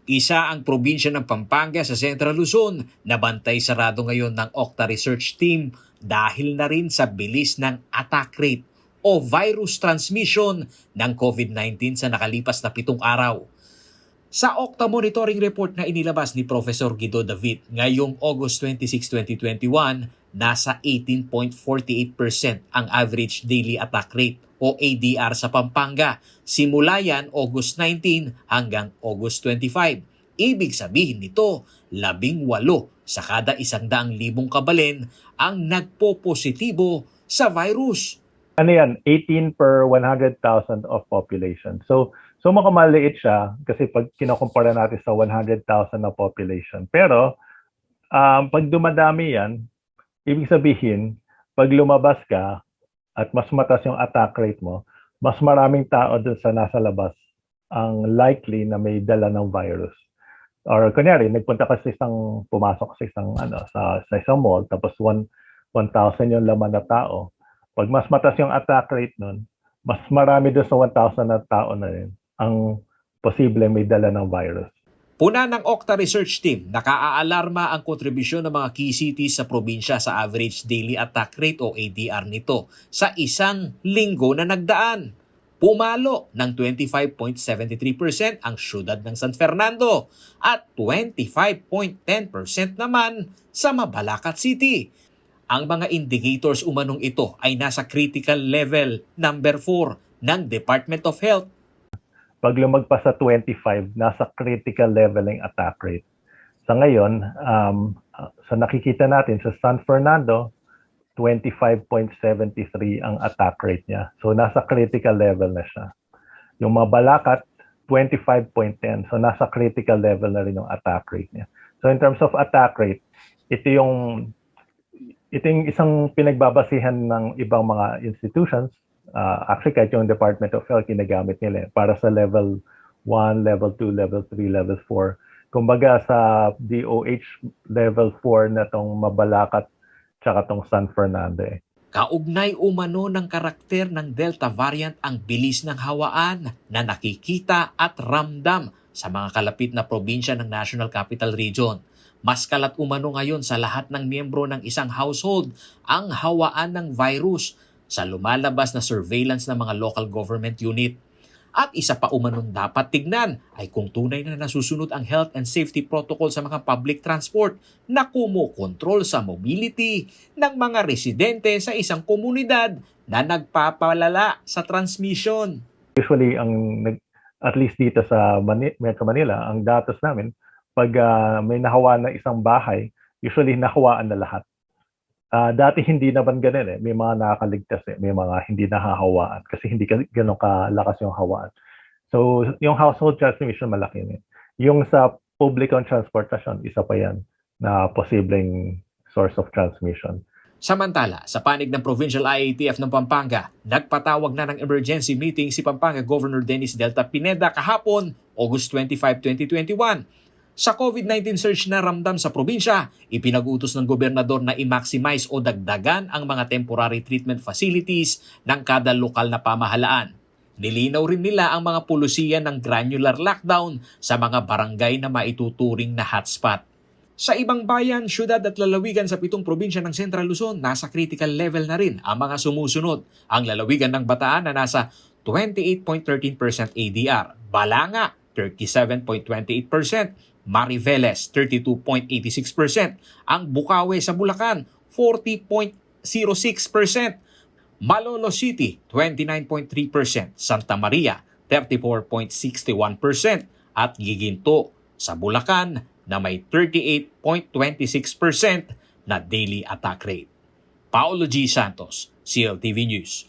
Isa ang probinsya ng Pampanga sa Central Luzon na bantay sarado ngayon ng Octa Research Team dahil na rin sa bilis ng attack rate o virus transmission ng COVID-19 sa nakalipas na 7 araw. Sa Octa Monitoring Report na inilabas ni Professor Guido David ngayong August 26, 2021, nasa 18.48% ang average daily attack rate o ADR sa Pampanga. Simula yan August 19 hanggang August 25. Ibig sabihin nito, 18 sa kada 100,000 kabalin ang nagpo-positibo sa virus. Ano yan? 18 per 100,000 of population. So makamaliit siya kasi pag kinukumpara natin sa 100,000 na population. Pero pag dumadami yan, ibig sabihin, pag lumabas ka at mas mataas yung attack rate mo, mas maraming tao dun sa nasa labas ang likely na may dala ng virus. Or kunyari, nagpunta ka sa pumasok sa isang mall, tapos 1,000 yung laman na tao. Pag mas mataas yung attack rate nun, mas marami dun sa 1,000 na tao na rin ang posible may dala ng virus. Puna ng Octa Research Team, nakaaalarma ang kontribusyon ng mga key cities sa probinsya sa average daily attack rate o ADR nito sa isang linggo na nagdaan. Pumalo ng 25.73% ang siyudad ng San Fernando at 25.10% naman sa Mabalacat City. Ang mga indicators umanong ito ay nasa critical level number 4 ng Department of Health. Pag lumagpas sa 25, nasa critical level ng attack rate. Sa ngayon, sa nakikita natin sa San Fernando, 25.73 ang attack rate niya. So nasa critical level na siya. Yung Mabalacat, 25.10. So nasa critical level na rin yung attack rate niya. So in terms of attack rate, ito yung isang pinagbabasihan ng ibang mga institutions. Actually, kahit yung Department of Health, ginagamit nila para sa level 1, level 2, level 3, level 4. Kumbaga sa DOH level 4 na tong Mabalacat tsaka tong San Fernando. Kaugnay umano ng karakter ng Delta variant ang bilis ng hawaan na nakikita at ramdam sa mga kalapit na probinsya ng National Capital Region. Mas kalat umano ngayon sa lahat ng miyembro ng isang household ang hawaan ng virus sa lumalabas na surveillance ng mga local government unit. At isa pa umanong dapat tignan ay kung tunay na nasusunod ang health and safety protocol sa mga public transport na kumokontrol sa mobility ng mga residente sa isang komunidad na nagpapalala sa transmission. Usually, at least dito sa Metro Manila, ang datos namin, pag may nahawaan na isang bahay, usually nahawaan na lahat. Dati hindi naman ganun may mga nakakaligtas may mga hindi nahahawaan kasi hindi gano'n kalakas yung hawaan. So yung household transmission malaki Yung sa public transportation, isa pa yan na posibleng source of transmission. Samantala, sa panig ng Provincial IATF ng Pampanga, nagpatawag na ng emergency meeting si Pampanga Governor Dennis Delta Pineda kahapon, August 25, 2021. Sa COVID-19 surge na ramdam sa probinsya, ipinag-utos ng gobernador na i-maximize o dagdagan ang mga temporary treatment facilities ng kada lokal na pamahalaan. Nilinaw rin nila ang mga pulusiya ng granular lockdown sa mga barangay na maituturing na hotspot. Sa ibang bayan, syudad at lalawigan sa 7 probinsya ng Central Luzon, nasa critical level na rin ang mga sumusunod. Ang lalawigan ng Bataan na nasa 28.13% ADR, Balanga 37.28%, Mariveles 32.86%, ang Bukawi sa Bulacan 40.06%, Malolos City 29.3%, Santa Maria 34.61% at Giginto sa Bulacan na may 38.26% na daily attack rate. Paolo G. Santos, CLTV News.